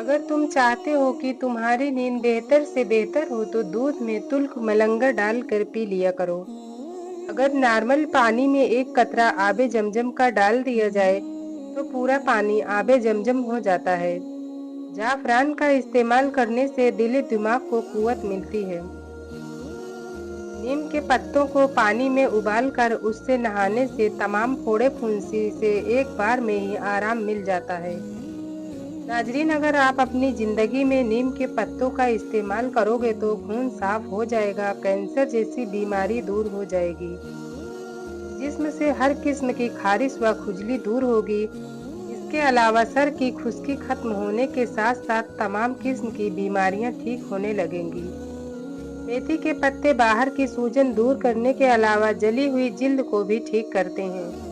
अगर तुम चाहते हो कि तुम्हारी नींद बेहतर से बेहतर हो तो दूध में तुल्क मलंगा डाल कर पी लिया करो। अगर नॉर्मल पानी में एक कतरा आबे जमजम का डाल दिया जाए तो पूरा पानी आबे जमजम हो जाता है। जाफरान का इस्तेमाल करने से दिल दिमाग को कुव्वत मिलती है। नीम के पत्तों को पानी में उबाल कर उससे नहाने से तमाम फोड़े फुंसी से एक बार में ही आराम मिल जाता है। नाजरीन, अगर आप अपनी ज़िंदगी में नीम के पत्तों का इस्तेमाल करोगे तो खून साफ हो जाएगा, कैंसर जैसी बीमारी दूर हो जाएगी, जिस्म से हर किस्म की खारिश व खुजली दूर होगी। इसके अलावा सर की खुश्की खत्म होने के साथ साथ तमाम किस्म की बीमारियां ठीक होने लगेंगी। मेथी के पत्ते बाहर की सूजन दूर करने के अलावा जली हुई जिल्द को भी ठीक करते हैं।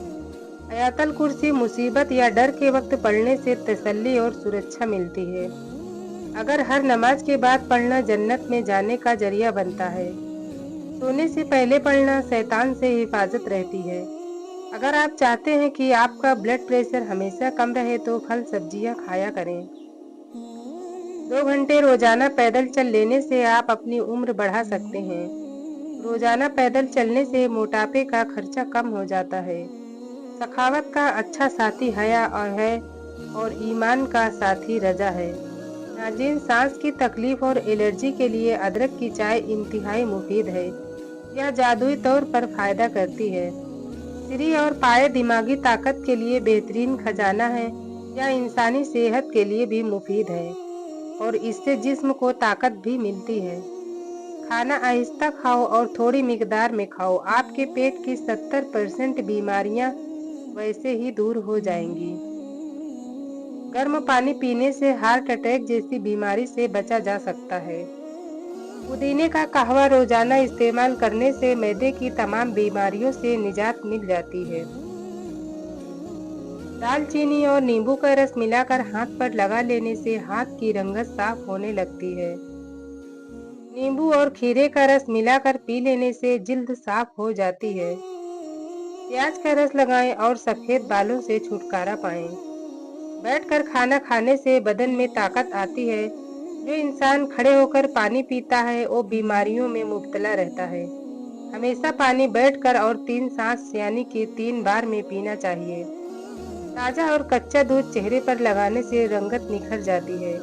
आयतल कुर्सी मुसीबत या डर के वक्त पढ़ने से तसल्ली और सुरक्षा मिलती है। अगर हर नमाज के बाद पढ़ना जन्नत में जाने का जरिया बनता है। सोने से पहले पढ़ना शैतान से हिफाजत रहती है। अगर आप चाहते हैं कि आपका ब्लड प्रेशर हमेशा कम रहे तो फल सब्जियां खाया करें। 2 घंटे रोजाना पैदल चल लेने से आप अपनी उम्र बढ़ा सकते हैं। रोजाना पैदल चलने से मोटापे का खर्चा कम हो जाता है। सखावत का अच्छा साथी हया और ईमान का साथी रजा है। नाज़रीन, सांस की तकलीफ और एलर्जी के लिए अदरक की चाय इंतहाई मुफीद है। यह जादुई तौर पर फायदा करती है। सिरी और पाए दिमागी ताकत के लिए बेहतरीन खजाना है। यह इंसानी सेहत के लिए भी मुफीद है और इससे जिस्म को ताकत भी मिलती है। खाना आहिस्ता खाओ और थोड़ी मिकदार में खाओ। आपके पेट की 70% बीमारियां वैसे ही दूर हो जाएंगी। गर्म पानी पीने से हार्ट अटैक जैसी बीमारी से बचा जा सकता है। पुदीने का कहवा रोजाना इस्तेमाल करने से मैदे की तमाम बीमारियों से निजात मिल जाती है। दालचीनी और नींबू का रस मिलाकर हाथ पर लगा लेने से हाथ की रंगत साफ होने लगती है। नींबू और खीरे का रस मिलाकर पी लेने से जिल्द साफ हो जाती है। प्याज का रस लगाएं और सफेद बालों से छुटकारा पाएं। बैठकर खाना खाने से बदन में ताकत आती है। जो इंसान खड़े होकर पानी पीता है वो बीमारियों में मुब्तला रहता है। हमेशा पानी बैठकर और 3 सांस यानी कि 3 बार में पीना चाहिए। ताज़ा और कच्चा दूध चेहरे पर लगाने से रंगत निखर जाती है।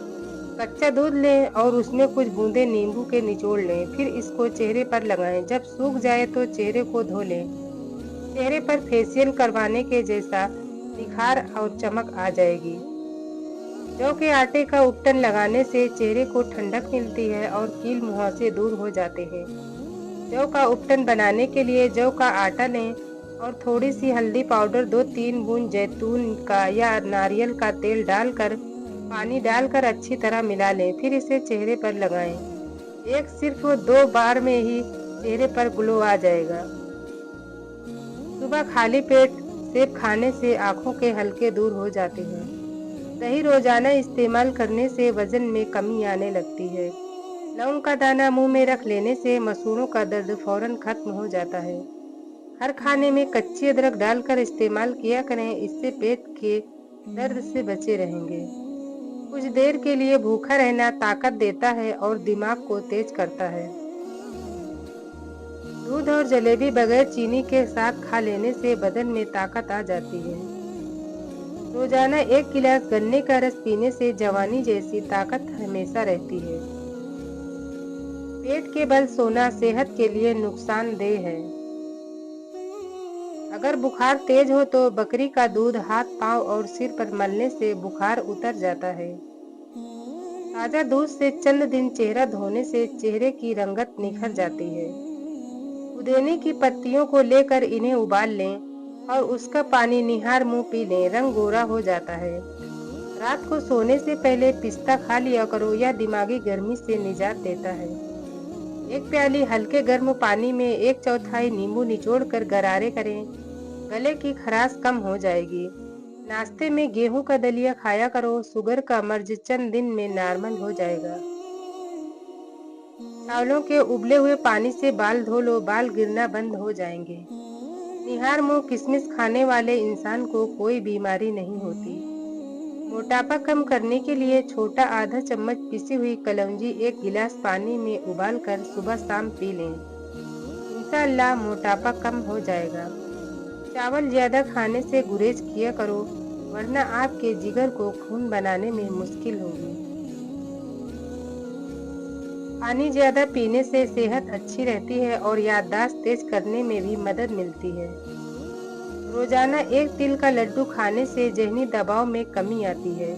कच्चा दूध लें और उसमें कुछ बूंदे नींबू के निचोड़ लें, फिर इसको चेहरे पर लगाएं। जब सूख जाए तो चेहरे को धो लें। चेहरे पर फेशियल करवाने के जैसा निखार और चमक आ जाएगी। जौ के आटे का उपटन लगाने से चेहरे को ठंडक मिलती है और कील मुहासे दूर हो जाते हैं। जौ का उपटन बनाने के लिए जौ का आटा लें और थोड़ी सी हल्दी पाउडर, 2-3 बूंद जैतून का या नारियल का तेल डालकर पानी डालकर अच्छी तरह मिला लें, फिर इसे चेहरे पर लगाएं। सिर्फ 2 बार में ही चेहरे पर ग्लो आ जाएगा। सुबह खाली पेट सेब खाने से आंखों के हल्के दूर हो जाते हैं। दही रोजाना इस्तेमाल करने से वजन में कमी आने लगती है। लौंग का दाना मुंह में रख लेने से मसूड़ों का दर्द फौरन खत्म हो जाता है। हर खाने में कच्ची अदरक डालकर इस्तेमाल किया करें, इससे पेट के दर्द से बचे रहेंगे। कुछ देर के लिए भूखा रहना ताकत देता है और दिमाग को तेज करता है। दूध और जलेबी बगैर चीनी के साथ खा लेने से बदन में ताकत आ जाती है। रोजाना 1 गिलास गन्ने का रस पीने से जवानी जैसी ताकत हमेशा रहती है। पेट के बल सोना सेहत के लिए नुकसानदेह है। अगर बुखार तेज हो तो बकरी का दूध हाथ, पांव और सिर पर मलने से बुखार उतर जाता है। ताजा दूध से चंद दिन चेहरा धोने से चेहरे की रंगत निखर जाती है। पुदीने की पत्तियों को लेकर इन्हें उबाल लें और उसका पानी निहार मुंह पी लें, रंग गोरा हो जाता है। रात को सोने से पहले पिस्ता खा लिया करो, यह दिमागी गर्मी से निजात देता है। 1 प्याली हल्के गर्म पानी में 1/4 नींबू निचोड़कर गरारे करें, गले की खराश कम हो जाएगी। नाश्ते में गेहूं का दलिया खाया करो, शुगर का मर्ज चंद दिन में नॉर्मल हो जाएगा। चावलों के उबले हुए पानी से बाल धो लो, बाल गिरना बंद हो जाएंगे। निहार मुंह किशमिश खाने वाले इंसान को कोई बीमारी नहीं होती। मोटापा कम करने के लिए छोटा आधा चम्मच पिसी हुई कलौंजी 1 गिलास पानी में उबालकर सुबह शाम पी लें। इंशाअल्लाह मोटापा कम हो जाएगा। चावल ज्यादा खाने से गुरेज किया करो, वरना आपके जिगर को खून बनाने में मुश्किल होगी। पानी ज्यादा पीने से सेहत अच्छी रहती है और याददाश्त तेज करने में भी मदद मिलती है। रोजाना 1 तिल का लड्डू खाने से ज़हनी दबाव में कमी आती है।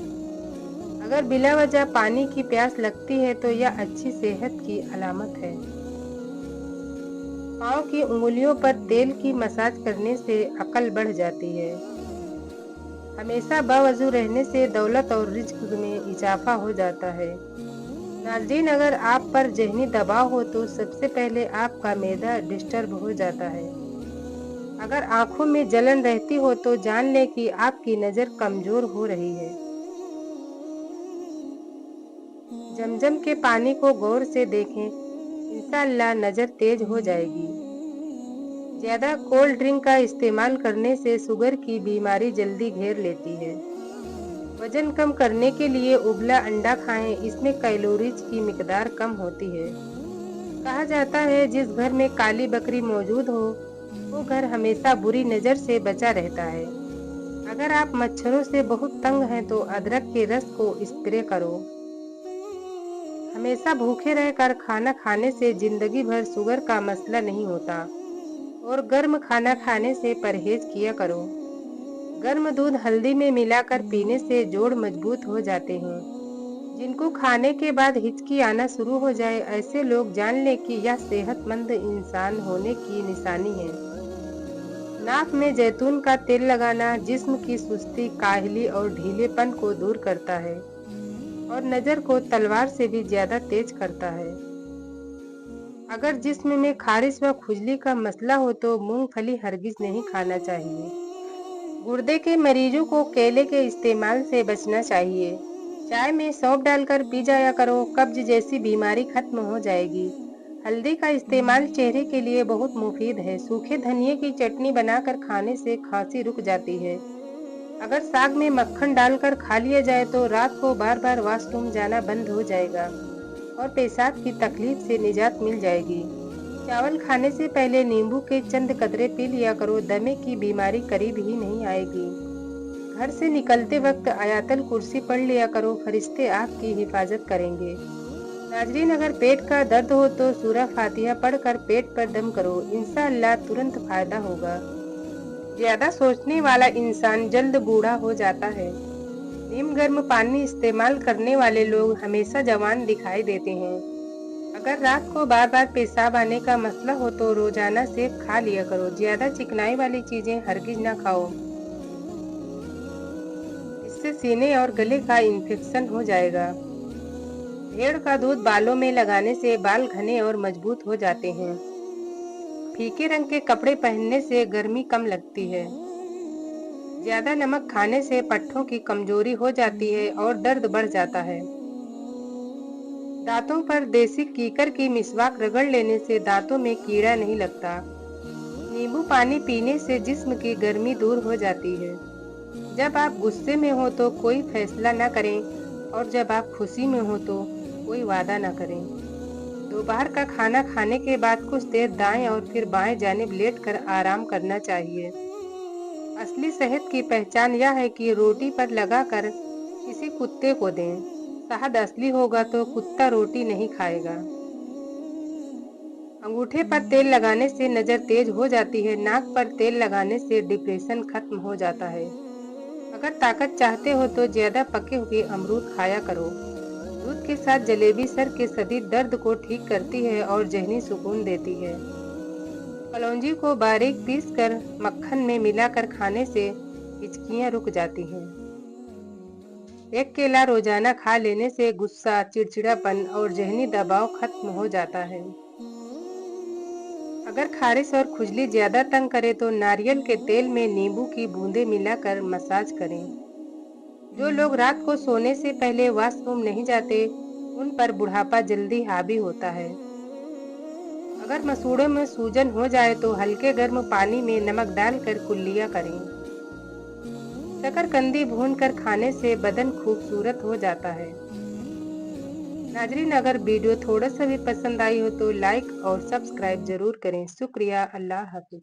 अगर बिला वजह पानी की प्यास लगती है तो यह अच्छी सेहत की अलामत है। पाँव की उंगलियों पर तेल की मसाज करने से अकल बढ़ जाती है। हमेशा बावजू रहने से दौलत और रिज्क में इजाफा हो जाता है। नाज़रीन, अगर आप पर ज़हनी दबाव हो तो सबसे पहले आपका मैदा डिस्टर्ब हो जाता है। अगर आंखों में जलन रहती हो तो जान लें कि आपकी नज़र कमज़ोर हो रही है। जमजम के पानी को गौर से देखें, इंशाअल्लाह नज़र तेज हो जाएगी। ज़्यादा कोल्ड ड्रिंक का इस्तेमाल करने से शुगर की बीमारी जल्दी घेर लेती है। वजन कम करने के लिए उबला अंडा खाएं, इसमें कैलोरीज की मिकदार कम होती है। कहा जाता है जिस घर में काली बकरी मौजूद हो वो घर हमेशा बुरी नज़र से बचा रहता है। अगर आप मच्छरों से बहुत तंग हैं तो अदरक के रस को स्प्रे करो। हमेशा भूखे रहकर खाना खाने से जिंदगी भर शुगर का मसला नहीं होता और गर्म खाना खाने से परहेज किया करो। गर्म दूध हल्दी में मिलाकर पीने से जोड़ मजबूत हो जाते हैं। जिनको खाने के बाद हिचकी आना शुरू हो जाए, ऐसे लोग जान लें कि यह सेहतमंद इंसान होने की निशानी है। नाक में जैतून का तेल लगाना जिस्म की सुस्ती, काहली और ढीलेपन को दूर करता है और नज़र को तलवार से भी ज्यादा तेज करता है। अगर जिस्म में खारिश व खुजली का मसला हो तो मूंगफली हरगिज नहीं खाना चाहिए। गुर्दे के मरीजों को केले के इस्तेमाल से बचना चाहिए। चाय में सौंफ डालकर पी जाया करो, कब्ज जैसी बीमारी खत्म हो जाएगी। हल्दी का इस्तेमाल चेहरे के लिए बहुत मुफीद है। सूखे धनिये की चटनी बनाकर खाने से खांसी रुक जाती है। अगर साग में मक्खन डालकर खा लिया जाए तो रात को बार बार वॉशरूम जाना बंद हो जाएगा और पेशाब की तकलीफ से निजात मिल जाएगी। चावल खाने से पहले नींबू के चंद कतरे पी लिया करो, दमे की बीमारी करीब ही नहीं आएगी। घर से निकलते वक्त आयतल कुर्सी पढ़ लिया करो, फरिश्ते आपकी हिफाजत करेंगे। नाजरीन, अगर पेट का दर्द हो तो सूरह फातिहा पढ़कर पेट पर दम करो, इंशाअल्लाह तुरंत फायदा होगा। ज्यादा सोचने वाला इंसान जल्द बूढ़ा हो जाता है। नीम गर्म पानी इस्तेमाल करने वाले लोग हमेशा जवान दिखाई देते हैं। अगर रात को बार बार पेशाब आने का मसला हो तो रोजाना सेब खा लिया करो। ज्यादा चिकनाई वाली चीजें हरगिज ना खाओ, इससे सीने और गले का इन्फेक्शन हो जाएगा। भेड़ का दूध बालों में लगाने से बाल घने और मजबूत हो जाते हैं। फीके रंग के कपड़े पहनने से गर्मी कम लगती है। ज्यादा नमक खाने से पट्ठों की कमजोरी हो जाती है और दर्द बढ़ जाता है। दांतों पर देसी कीकर की मिसवाक रगड़ लेने से दांतों में कीड़ा नहीं लगता। नींबू पानी पीने से जिस्म की गर्मी दूर हो जाती है। जब आप गुस्से में हो तो कोई फैसला न करें और जब आप खुशी में हो तो कोई वादा न करें। दोपहर का खाना खाने के बाद कुछ देर दाएं और फिर बाएं जानिब लेटकर आराम करना चाहिए। असली सेहत की पहचान यह है कि रोटी पर लगाकर किसी कुत्ते को दें। शहद असली होगा तो कुत्ता रोटी नहीं खाएगा। अंगूठे पर तेल लगाने से नज़र तेज हो जाती है। नाक पर तेल लगाने से डिप्रेशन खत्म हो जाता है। अगर ताकत चाहते हो तो ज्यादा पके हुए अमरूद खाया करो। दूध के साथ जलेबी सर के शदीद दर्द को ठीक करती है और ज़हनी सुकून देती है। कलौंजी को बारीक पीसकर मक्खन में मिलाकर खाने से हिचकियां रुक जाती हैं। एक केला रोजाना खा लेने से गुस्सा, चिड़चिड़ापन और ज़हनी दबाव खत्म हो जाता है। अगर खारिश और खुजली ज्यादा तंग करे तो नारियल के तेल में नींबू की बूंदें मिलाकर मसाज करें। जो लोग रात को सोने से पहले वॉशरूम नहीं जाते उन पर बुढ़ापा जल्दी हावी होता है। अगर मसूड़ों में सूजन हो जाए तो हल्के गर्म पानी में नमक डालकर कुल्लियां करें। शकरकंदी भूनकर खाने से बदन खूबसूरत हो जाता है। नाजरीन, अगर वीडियो थोड़ा सा भी पसंद आई हो तो लाइक और सब्सक्राइब जरूर करें। शुक्रिया। अल्लाह हाफिज।